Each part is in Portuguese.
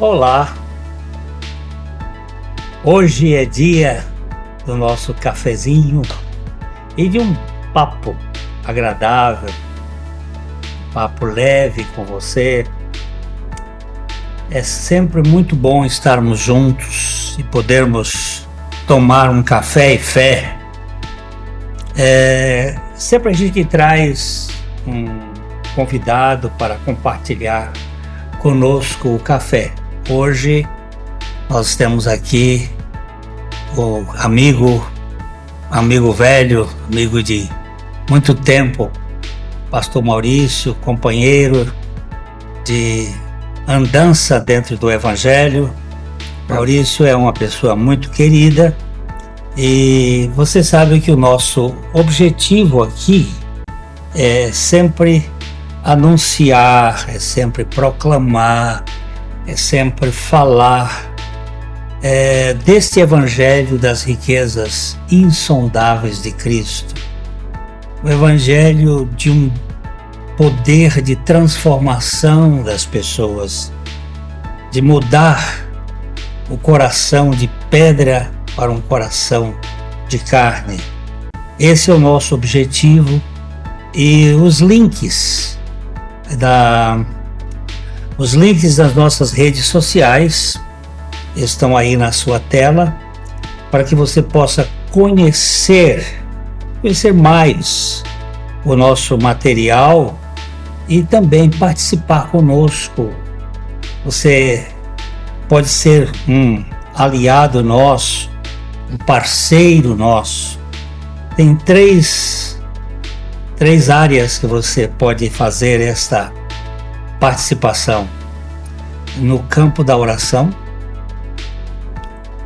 Olá! Hoje é dia do nosso cafezinho e de um papo agradável, papo leve com você. É sempre muito bom estarmos juntos e podermos tomar um café e fé. Sempre a gente traz um convidado para compartilhar conosco o café. Hoje nós temos aqui o amigo velho, amigo de muito tempo, Pastor Maurício, companheiro de andança dentro do Evangelho. Maurício é uma pessoa muito querida e você sabe que o nosso objetivo aqui é sempre anunciar, é sempre proclamar, é sempre falar deste Evangelho das riquezas insondáveis de Cristo. O Evangelho de um poder de transformação das pessoas, de mudar o coração de pedra para um coração de carne. Esse é o nosso objetivo e os links das nossas redes sociais estão aí na sua tela para que você possa conhecer mais o nosso material e também participar conosco. Você pode ser um aliado nosso, um parceiro nosso. Tem três áreas que você pode fazer esta participação. No campo da oração,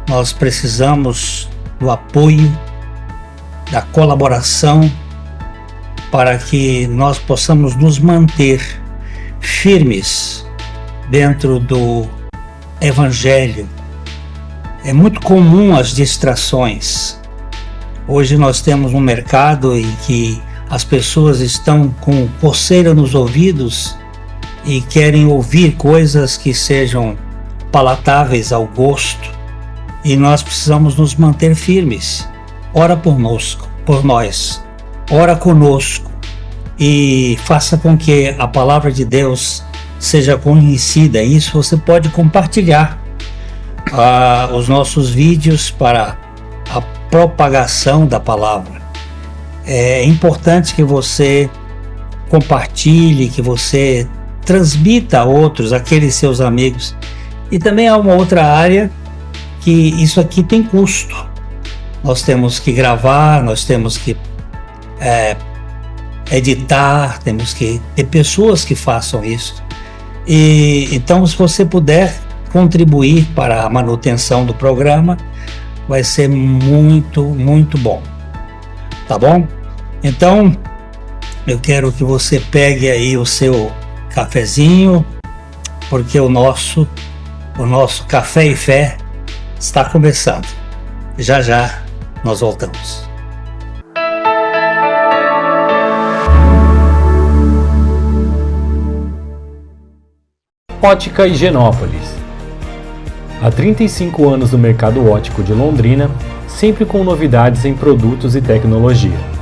nós precisamos do apoio, da colaboração para que nós possamos nos manter firmes dentro do Evangelho. É muito comum as distrações. Hoje nós temos um mercado em que as pessoas estão com coceira nos ouvidos e querem ouvir coisas que sejam palatáveis ao gosto, e nós precisamos nos manter firmes. Ora por nós, ora conosco e faça com que a palavra de Deus seja conhecida. Isso você pode compartilhar os nossos vídeos para a propagação da palavra. É importante que você compartilhe, que você transmita a outros, aqueles seus amigos. E também há uma outra área que isso aqui tem custo. Nós temos que gravar, nós temos que editar, temos que ter pessoas que façam isso. E então, se você puder contribuir para a manutenção do programa, vai ser muito, muito bom. Tá bom? Então, eu quero que você pegue aí o seu cafezinho, porque o nosso Café e Fé está começando. Já já nós voltamos. Ótica Higienópolis. Há 35 anos no mercado óptico de Londrina, sempre com novidades em produtos e tecnologia.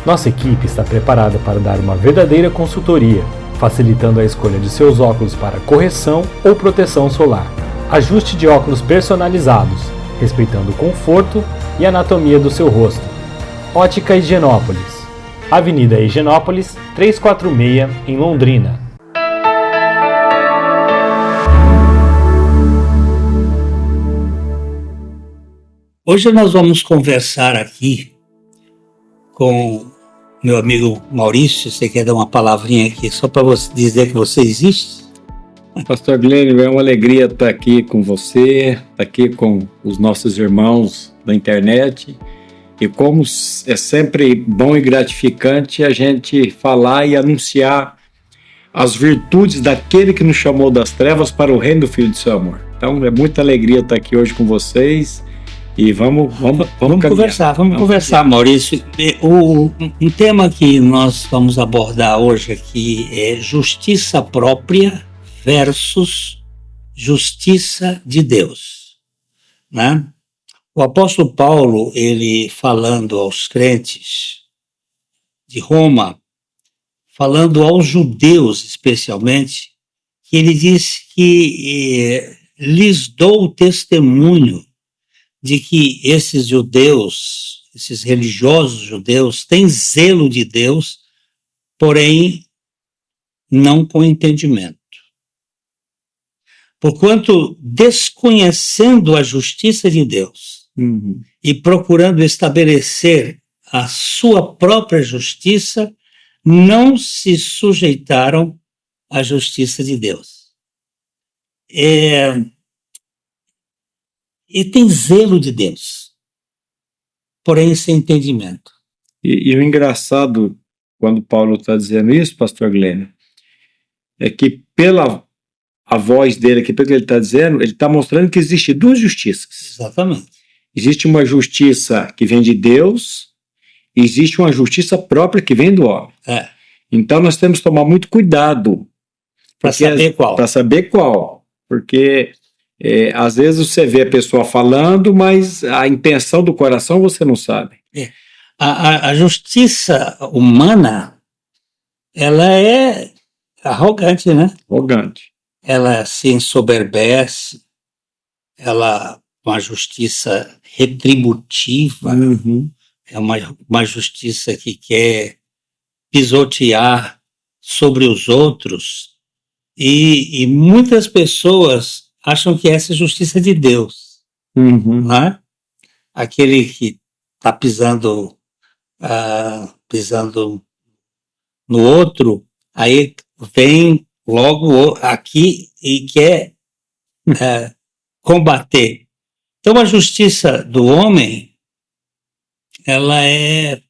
Nossa equipe está preparada para dar uma verdadeira consultoria, facilitando a escolha de seus óculos para correção ou proteção solar. Ajuste de óculos personalizados, respeitando o conforto e anatomia do seu rosto. Ótica Higienópolis. Avenida Higienópolis, 346, em Londrina. Hoje nós vamos conversar aqui com meu amigo Maurício. Você quer dar uma palavrinha aqui só para você dizer que você existe? Pastor Glênio, é uma alegria estar aqui com você, estar aqui com os nossos irmãos da internet. E como é sempre bom e gratificante a gente falar e anunciar as virtudes daquele que nos chamou das trevas para o reino do Filho de seu amor. Então é muita alegria estar aqui hoje com vocês. E vamos conversar, Maurício. Um tema que nós vamos abordar hoje aqui é justiça própria, versus justiça de Deus, né? O apóstolo Paulo, ele falando aos crentes de Roma, falando aos judeus especialmente, que ele diz que lhes dou testemunho de que esses judeus, esses religiosos judeus, têm zelo de Deus, porém não com entendimento. Porquanto, desconhecendo a justiça de Deus e procurando estabelecer a sua própria justiça, não se sujeitaram à justiça de Deus. E tem zelo de Deus, porém sem entendimento. E o engraçado, quando Paulo está dizendo isso, pastor Glênio, é que pela a voz dele aqui, pelo que ele está dizendo, ele está mostrando que existe duas justiças. Exatamente. Existe uma justiça que vem de Deus e existe uma justiça própria que vem do homem. Então nós temos que tomar muito cuidado para saber qual. Para saber qual. Porque às vezes você vê a pessoa falando, mas a intenção do coração você não sabe. A justiça humana, ela é arrogante, né? Arrogante. Ela se ensoberbece, ela uma justiça retributiva, é uma justiça que quer pisotear sobre os outros, e muitas pessoas acham que essa é a justiça de Deus, não é? Aquele que está pisando no outro, aí vem logo aqui e quer combater. Então a justiça do homem, ela é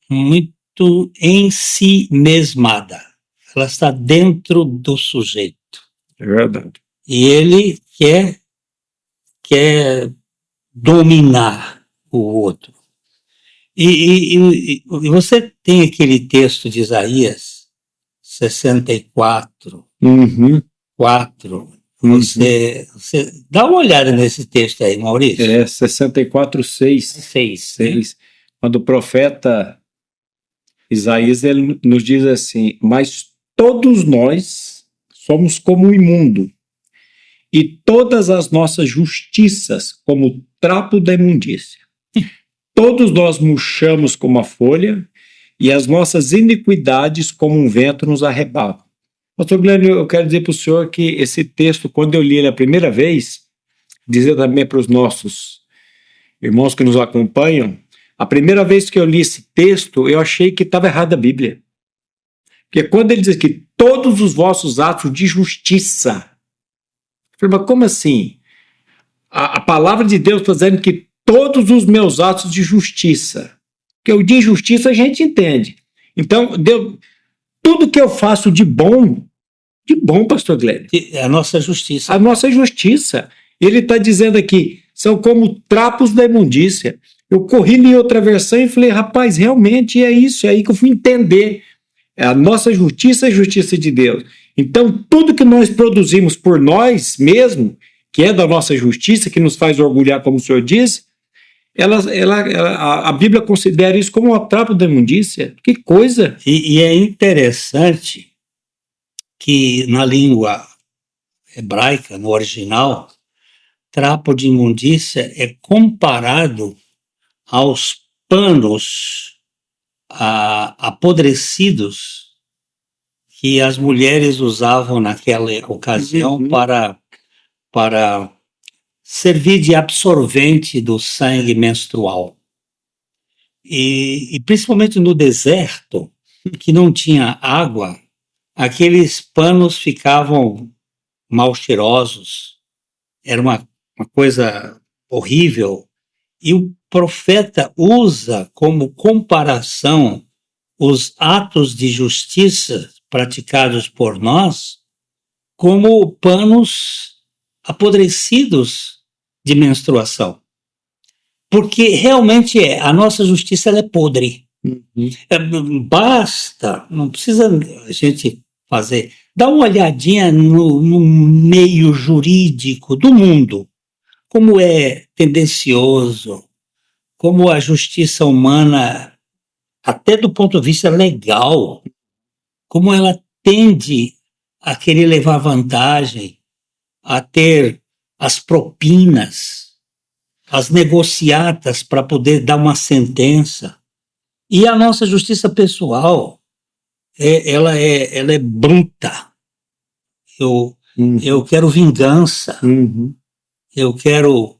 muito em si mesmada. Ela está dentro do sujeito. É verdade. E ele quer dominar o outro. E você tem aquele texto de Isaías 64, 4. Você dá uma olhada nesse texto aí, Maurício. 64:6. Quando o profeta Isaías, ele nos diz assim: mas todos nós somos como o imundo, e todas as nossas justiças como trapo da imundícia. Todos nós murchamos como a folha, e as nossas iniquidades como um vento nos arrebatam. Pastor Glênio, eu quero dizer para o senhor que esse texto, quando eu li ele a primeira vez, dizer também para os nossos irmãos que nos acompanham, a primeira vez que eu li esse texto, eu achei que estava errada a Bíblia. Porque quando ele diz que todos os vossos atos de justiça, eu falei, mas como assim? A palavra de Deus está dizendo que todos os meus atos de justiça, porque o de injustiça a gente entende. Então, Deus, tudo que eu faço de bom, pastor Glênio. É a nossa justiça. A nossa justiça. Ele está dizendo aqui, são como trapos da imundícia. Eu corri em outra versão e falei, rapaz, realmente é isso, é aí que eu fui entender. A nossa justiça é a justiça de Deus. Então, tudo que nós produzimos por nós mesmos, que é da nossa justiça, que nos faz orgulhar, como o senhor disse, a Bíblia considera isso como um trapo da imundícia. Que coisa! E é interessante que na língua hebraica, no original, trapo de imundícia é comparado aos panos apodrecidos que as mulheres usavam naquela ocasião para servir de absorvente do sangue menstrual. E principalmente no deserto, que não tinha água, aqueles panos ficavam mal cheirosos, era uma coisa horrível. E o profeta usa como comparação os atos de justiça praticados por nós como panos apodrecidos de menstruação. Porque realmente a nossa justiça ela é podre. Basta, não precisa a gente fazer. Dá uma olhadinha no meio jurídico do mundo, como é tendencioso, como a justiça humana, até do ponto de vista legal, como ela tende a querer levar vantagem, a ter as propinas, as negociatas para poder dar uma sentença. E a nossa justiça pessoal, ela é bruta. Eu quero vingança. Eu quero...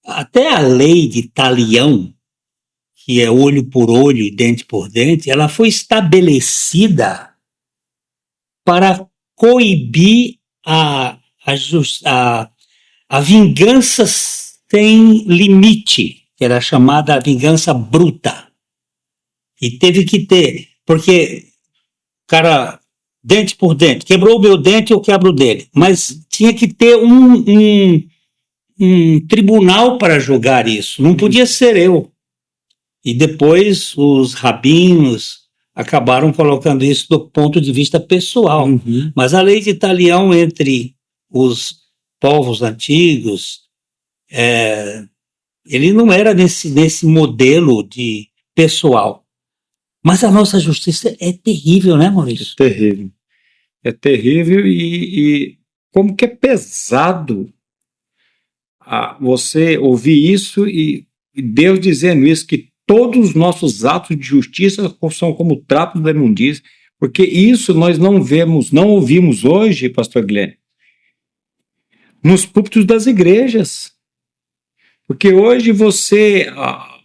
Até a lei de Talião, que é olho por olho e dente por dente, ela foi estabelecida para coibir a vingança sem limite, que era chamada vingança bruta. E teve que ter, porque o cara, dente por dente, quebrou o meu dente, eu quebro o dele. Mas tinha que ter um tribunal para julgar isso, não podia ser eu. E depois os rabinos acabaram colocando isso do ponto de vista pessoal. Mas a lei de Talião entre os povos antigos, ele não era nesse modelo de pessoal. Mas a nossa justiça é terrível, né, Maurício? É terrível. É terrível e como que é pesado você ouvir isso e Deus dizendo isso, que todos os nossos atos de justiça são como trapos da imundícia, porque isso nós não ouvimos hoje, pastor Glenn, nos púlpitos das igrejas. Porque hoje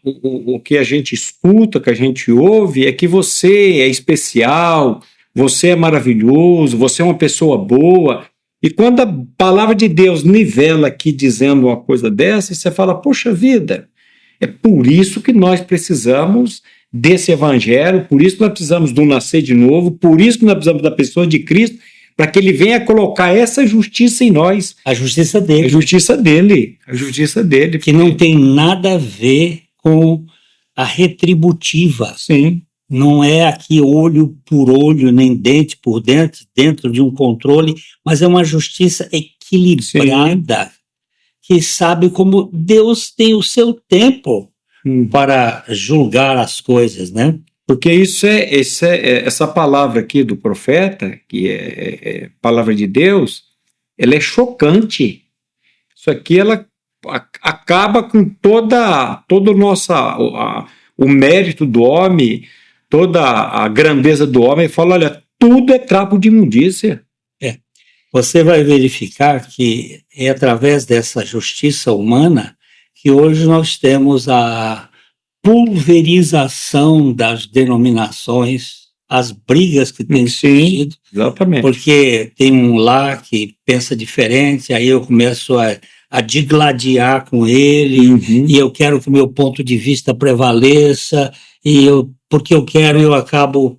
o que a gente escuta, que a gente ouve, é que você é especial, você é maravilhoso, você é uma pessoa boa. E quando a palavra de Deus nivela aqui dizendo uma coisa dessa, você fala, poxa vida, é por isso que nós precisamos desse evangelho, por isso que nós precisamos do nascer de novo, por isso que nós precisamos da pessoa de Cristo, para que ele venha colocar essa justiça em nós. A justiça dele. A justiça dele. A justiça dele. Que não tem nada a ver com a retributiva. Sim. Não é aqui olho por olho, nem dente por dente, dentro de um controle, mas é uma justiça equilibrada. Sim. Que sabe como Deus tem o seu tempo para julgar as coisas, né? Porque essa palavra aqui do profeta, que é palavra de Deus, ela é chocante. Isso aqui, ela acaba com todo o mérito do homem, toda a grandeza do homem, e fala, olha, tudo é trapo de imundícia. Você vai verificar que é através dessa justiça humana que hoje nós temos a pulverização das denominações, as brigas que têm surgido. Exatamente. Porque tem um lá que pensa diferente, aí eu começo a digladiar com ele, e eu quero que o meu ponto de vista prevaleça, porque eu acabo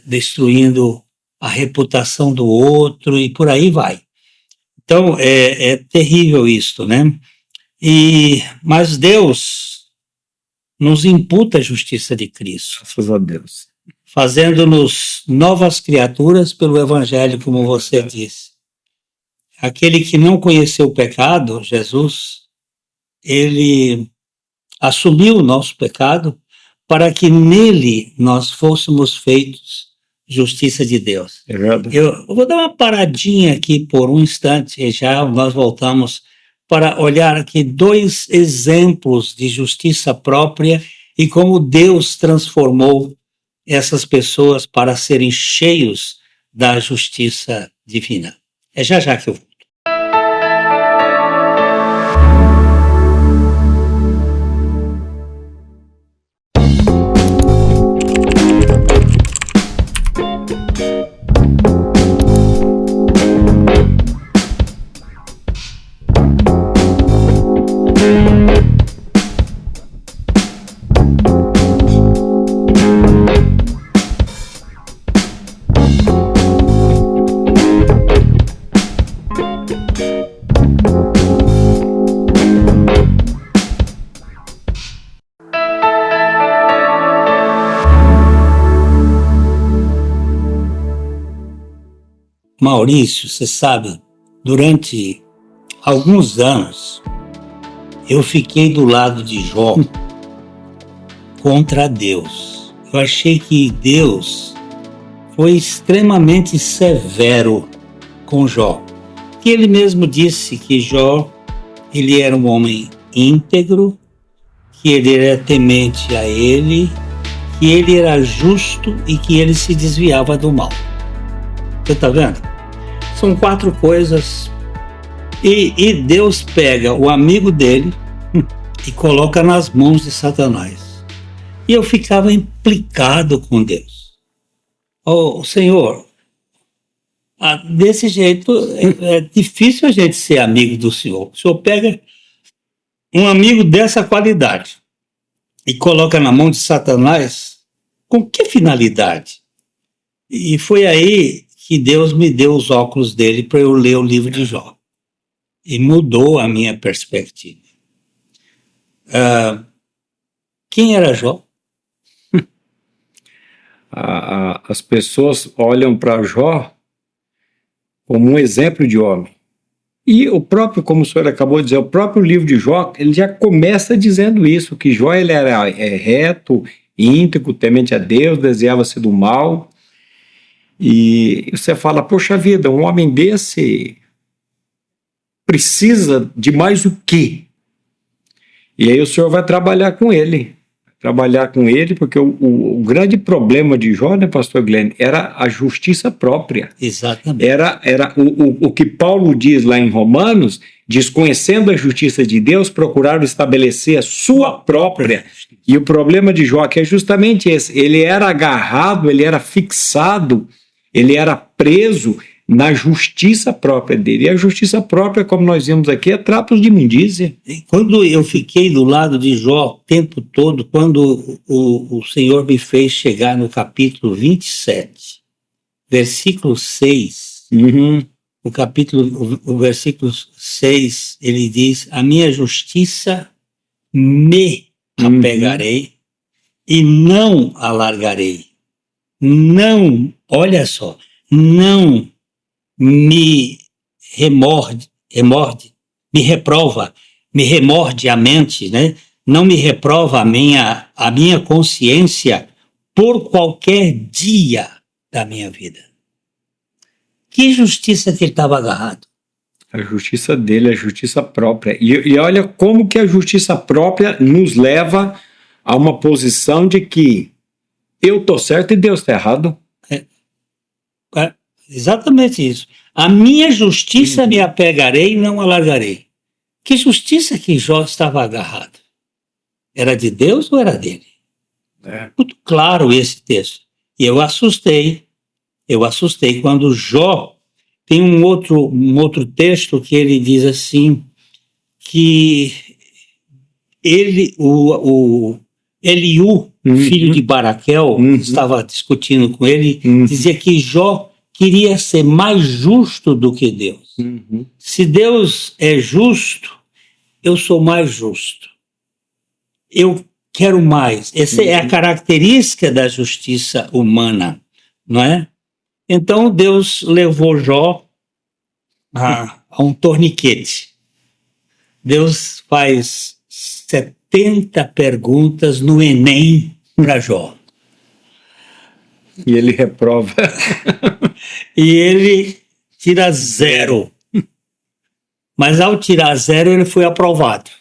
destruindo a reputação do outro, e por aí vai. Então, é terrível isto, né? Mas Deus nos imputa a justiça de Cristo. Graças a Deus. Fazendo-nos novas criaturas pelo Evangelho, como você disse. Aquele que não conheceu o pecado, Jesus, ele assumiu o nosso pecado para que nele nós fôssemos feitos justiça de Deus. É verdade. Eu vou dar uma paradinha aqui por um instante, e já nós voltamos para olhar aqui 2 exemplos de justiça própria e como Deus transformou essas pessoas para serem cheios da justiça divina. É já que eu vou. Maurício, você sabe, durante alguns anos, eu fiquei do lado de Jó contra Deus. Eu achei que Deus foi extremamente severo com Jó. Que ele mesmo disse que Jó, ele era um homem íntegro, que ele era temente a ele, que ele era justo e que ele se desviava do mal. Você está vendo? São 4 coisas. E Deus pega o amigo dele e coloca nas mãos de Satanás. E eu ficava implicado com Deus. Oh, Senhor, desse jeito é difícil a gente ser amigo do Senhor. O Senhor pega um amigo dessa qualidade e coloca na mão de Satanás, com que finalidade? E foi aí que Deus me deu os óculos dele para eu ler o livro de Jó. E mudou a minha perspectiva. Quem era Jó? As pessoas olham para Jó como um exemplo de homem. E o próprio, como o senhor acabou de dizer, o próprio livro de Jó, ele já começa dizendo isso, que Jó ele era reto, íntegro, temente a Deus, desviava-se do mal. E você fala, poxa vida, um homem desse precisa de mais o quê? E aí o senhor vai trabalhar com ele. Porque o grande problema de Jó, né, pastor Glenn, era a justiça própria. Exatamente. Era o que Paulo diz lá em Romanos, desconhecendo a justiça de Deus, procuraram estabelecer a sua própria. E o problema de Jó que é justamente esse, ele era agarrado, ele era fixado, ele era preso na justiça própria dele. E a justiça própria, como nós vimos aqui, é trapos de imundícia. Quando eu fiquei do lado de Jó o tempo todo, quando o Senhor me fez chegar no capítulo 27, versículo 6, o versículo 6, ele diz, a minha justiça me apegarei e não alargarei. Não, olha só, não me remorde a mente, né? Não me reprova a minha consciência por qualquer dia da minha vida. Que justiça que ele estava agarrado? A justiça dele, a justiça própria. E olha como que a justiça própria nos leva a uma posição de que eu estou certo e Deus está errado. Exatamente isso. A minha justiça me apegarei e não alargarei. Que justiça que Jó estava agarrado? Era de Deus ou era dele? Muito claro esse texto. E eu assustei quando Jó tem um outro texto que ele diz assim, que ele, o Eliú, filho de Baraquel, estava discutindo com ele, dizia que Jó queria ser mais justo do que Deus. Se Deus é justo, eu sou mais justo. Eu quero mais. Essa é a característica da justiça humana, não é? Então Deus levou Jó a um torniquete. Deus faz 70 perguntas no Enem para Jó. E ele reprova. E ele tira 0. Mas ao tirar 0, ele foi aprovado.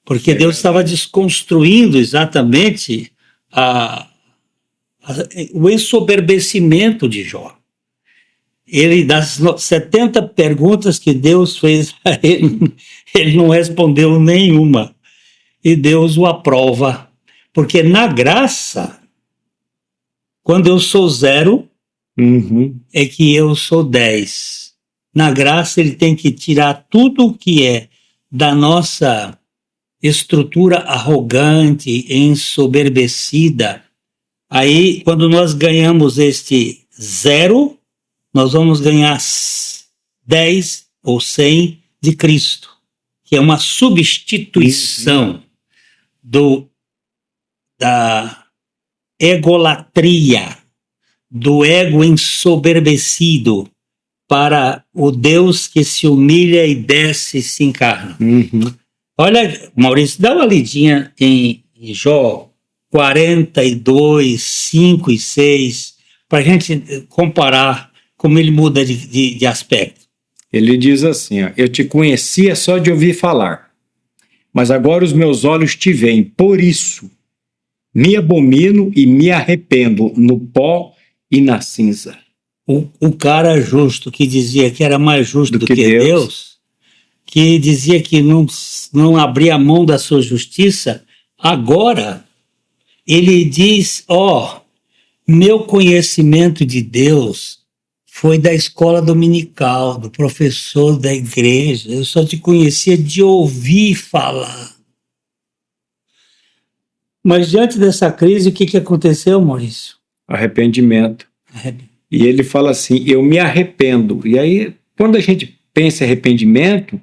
Porque Deus estava desconstruindo exatamente o ensoberbecimento de Jó. Ele, das 70 perguntas que Deus fez a ele, ele não respondeu nenhuma. E Deus o aprova. Porque na graça, quando eu sou 0, é que eu sou 10. Na graça, ele tem que tirar tudo o que é da nossa estrutura arrogante, ensoberbecida. Aí, quando nós ganhamos este 0, nós vamos ganhar 10 ou 100 de Cristo, que é uma substituição da egolatria, do ego ensoberbecido, para o Deus que se humilha e desce e se encarna. Uhum. Olha, Maurício, dá uma lidinha em Jó 42, 5 e 6, para a gente comparar como ele muda de aspecto. Ele diz assim, ó, eu te conhecia só de ouvir falar, mas agora os meus olhos te veem, por isso me abomino e me arrependo no pó e na cinza. O cara justo que dizia que era mais justo do que Deus, que dizia que não abria mão da sua justiça, agora ele diz, meu conhecimento de Deus foi da escola dominical, do professor da igreja, eu só te conhecia de ouvir falar. Mas diante dessa crise, o que aconteceu, Maurício? Arrependimento. E ele fala assim, eu me arrependo. E aí, quando a gente pensa em arrependimento,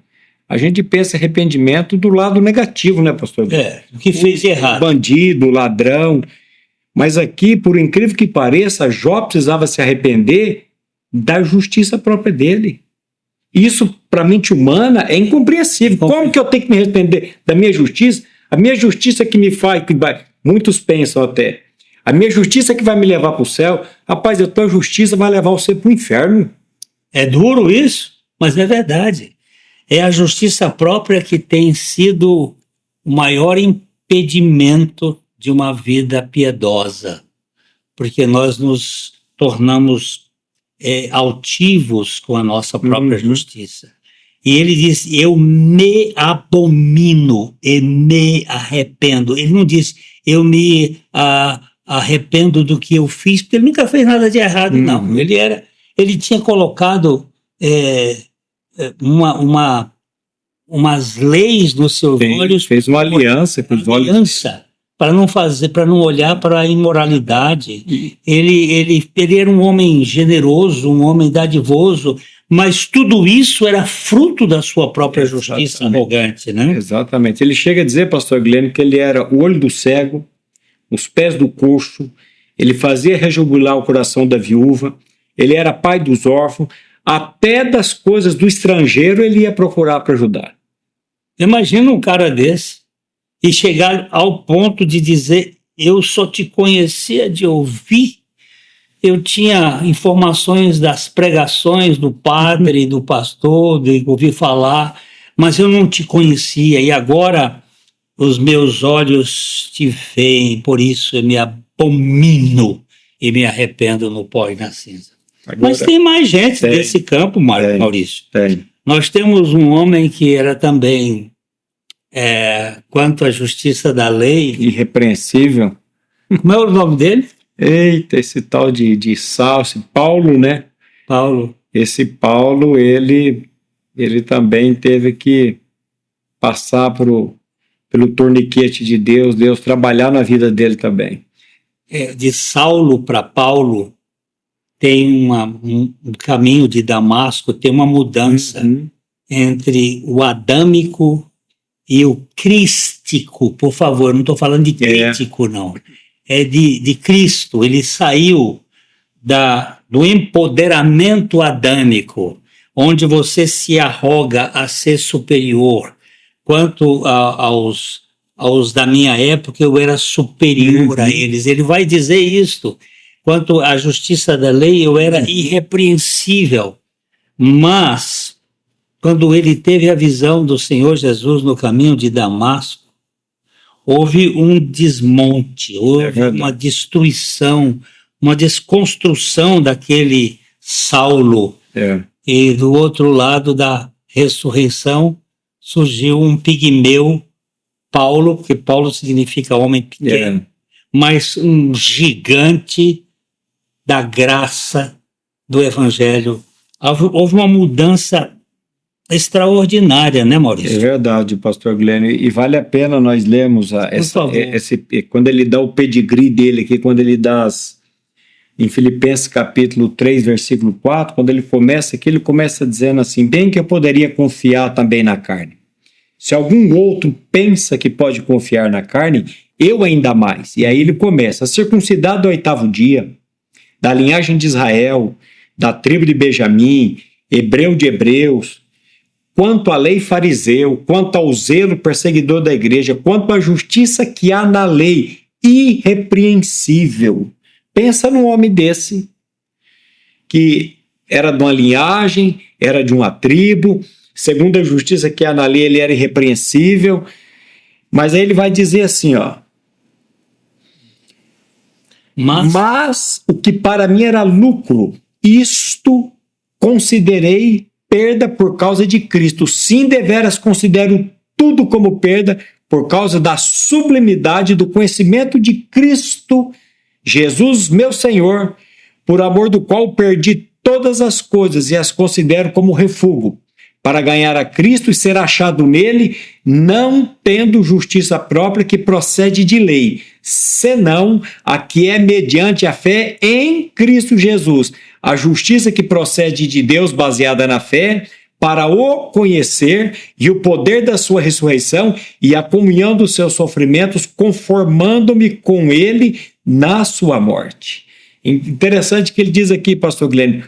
a gente pensa em arrependimento do lado negativo, né, pastor? O que fez de errado. Bandido, ladrão. Mas aqui, por incrível que pareça, Jó precisava se arrepender da justiça própria dele. Isso, para a mente humana, é incompreensível. Como que eu tenho que me arrepender da minha justiça? A minha justiça que me faz, muitos pensam até, a minha justiça que vai me levar para o céu, rapaz, a tua justiça vai levar você para o inferno. É duro isso, mas é verdade. É a justiça própria que tem sido o maior impedimento de uma vida piedosa, porque nós nos tornamos altivos com a nossa própria justiça. E ele diz, eu me abomino e me arrependo. Ele não diz, eu me arrependo do que eu fiz, porque ele nunca fez nada de errado, não. Ele tinha colocado umas leis nos seus olhos. Fez uma aliança com os olhos. Para não olhar para a imoralidade. Ele era um homem generoso, um homem dadivoso, mas tudo isso era fruto da sua própria justiça arrogante, né? Exatamente. Ele chega a dizer, pastor Glenn, que ele era o olho do cego, os pés do coxo, ele fazia rejubilar o coração da viúva, ele era pai dos órfãos, até das coisas do estrangeiro ele ia procurar para ajudar. Imagina um cara desse e chegar ao ponto de dizer, eu só te conhecia de ouvir, eu tinha informações das pregações do padre, do pastor, de ouvir falar, mas eu não te conhecia, e agora os meus olhos te veem, por isso eu me abomino e me arrependo no pó e na cinza. Agora, mas tem mais gente desse campo, Maurício. Tem. Nós temos um homem que era também, quanto à justiça da lei... irrepreensível. Como é o nome dele? Eita, esse tal de Saulo, Paulo, né? Paulo. Esse Paulo, ele também teve que passar pelo torniquete de Deus trabalhar na vida dele também. De Saulo para Paulo, tem um caminho de Damasco, tem uma mudança entre o adâmico e o crístico. Por favor, não estou falando de crítico, não. É de Cristo. Ele saiu do empoderamento adâmico, onde você se arroga a ser superior. Quanto aos da minha época, eu era superior a eles. Ele vai dizer isto. Quanto à justiça da lei, eu era irrepreensível. Mas, quando ele teve a visão do Senhor Jesus no caminho de Damasco, houve um desmonte, houve uma destruição, uma desconstrução daquele Saulo. E do outro lado da ressurreição surgiu um pigmeu, Paulo, porque Paulo significa homem pequeno, mas um gigante da graça do Evangelho. Houve uma mudança extraordinária, né, Maurício? É verdade, pastor Glenn, e vale a pena nós lermos quando ele dá o pedigree dele aqui, quando ele dá em Filipenses capítulo 3, versículo 4, quando ele começa dizendo assim, bem que eu poderia confiar também na carne. Se algum outro pensa que pode confiar na carne, eu ainda mais. E aí ele começa, circuncidado ao 8º dia, da linhagem de Israel, da tribo de Benjamim, hebreu de hebreus, quanto à lei fariseu, quanto ao zelo perseguidor da igreja, quanto à justiça que há na lei, irrepreensível. Pensa num homem desse, que era de uma linhagem, era de uma tribo, segundo a justiça que há na lei, ele era irrepreensível, mas aí ele vai dizer assim, ó, mas o que para mim era lucro, isto considerei perda por causa de Cristo. Sim, deveras considero tudo como perda por causa da sublimidade do conhecimento de Cristo, Jesus, meu Senhor, por amor do qual perdi todas as coisas e as considero como refúgio, para ganhar a Cristo e ser achado nele, não tendo justiça própria que procede de lei, senão a que é mediante a fé em Cristo Jesus, a justiça que procede de Deus baseada na fé, para o conhecer e o poder da sua ressurreição e a comunhão dos seus sofrimentos, conformando-me com ele na sua morte. Interessante que ele diz aqui, pastor Glênio,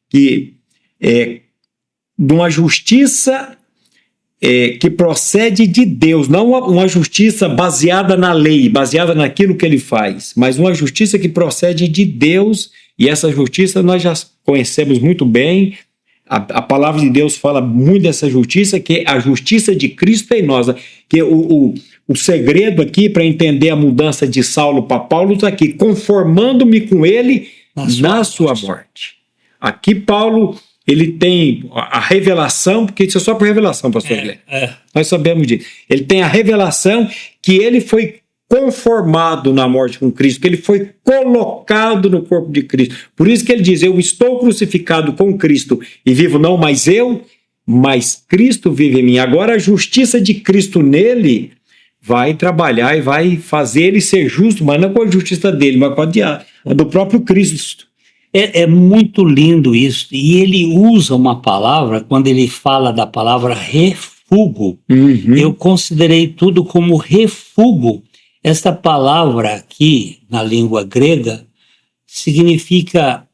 que de uma justiça que procede de Deus, não uma justiça baseada na lei, baseada naquilo que ele faz, mas uma justiça que procede de Deus, e essa justiça nós já conhecemos muito bem. A palavra de Deus fala muito dessa justiça, que é a justiça de Cristo em nós, que o segredo aqui para entender a mudança de Saulo para Paulo está aqui, conformando-me com ele na sua morte. Aqui Paulo, ele tem a revelação, porque isso é só por revelação, pastor Guilherme. Nós sabemos disso. Ele tem a revelação que ele foi conformado na morte com Cristo, que ele foi colocado no corpo de Cristo. Por isso que ele diz, eu estou crucificado com Cristo e vivo não mais eu, mas Cristo vive em mim. Agora a justiça de Cristo nele vai trabalhar e vai fazer ele ser justo, mas não com a justiça dele, mas com a do próprio Cristo. É muito lindo isso. E ele usa uma palavra, quando ele fala da palavra refúgio, eu considerei tudo como refúgio. Esta palavra aqui, na língua grega, significa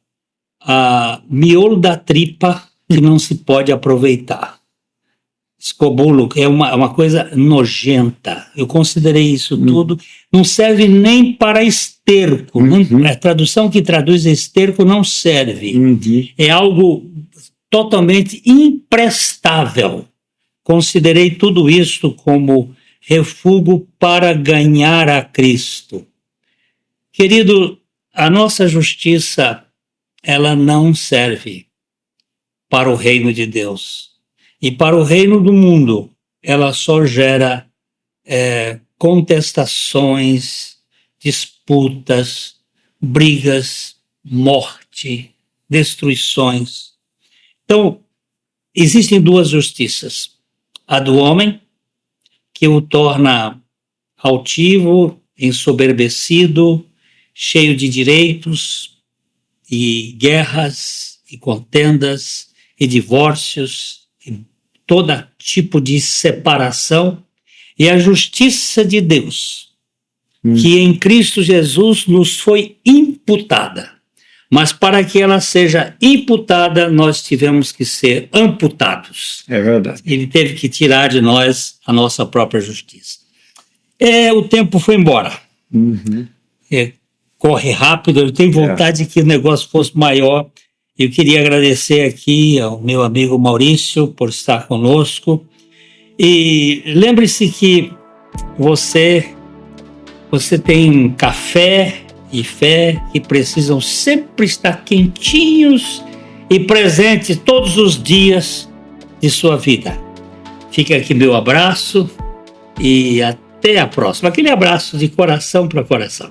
miolo da tripa que não se pode aproveitar. Escobulo é uma coisa nojenta. Eu considerei isso tudo. Não serve nem para esterco. A tradução que traduz esterco não serve. É algo totalmente imprestável. Considerei tudo isso como refúgio para ganhar a Cristo. Querido, a nossa justiça, ela não serve para o reino de Deus. E para o reino do mundo, ela só gera contestações, disputas, brigas, morte, destruições. Então, existem duas justiças. A do homem, que o torna altivo, ensoberbecido, cheio de direitos e guerras e contendas e divórcios e todo tipo de separação, e a justiça de Deus, que em Cristo Jesus nos foi imputada. Mas para que ela seja imputada, nós tivemos que ser amputados. É verdade. Ele teve que tirar de nós a nossa própria justiça. O tempo foi embora. Corre rápido, eu tenho vontade que o negócio fosse maior. Eu queria agradecer aqui ao meu amigo Maurício por estar conosco. E lembre-se que você tem café e fé que precisam sempre estar quentinhos e presentes todos os dias de sua vida. Fica aqui meu abraço e até a próxima. Aquele abraço de coração para coração.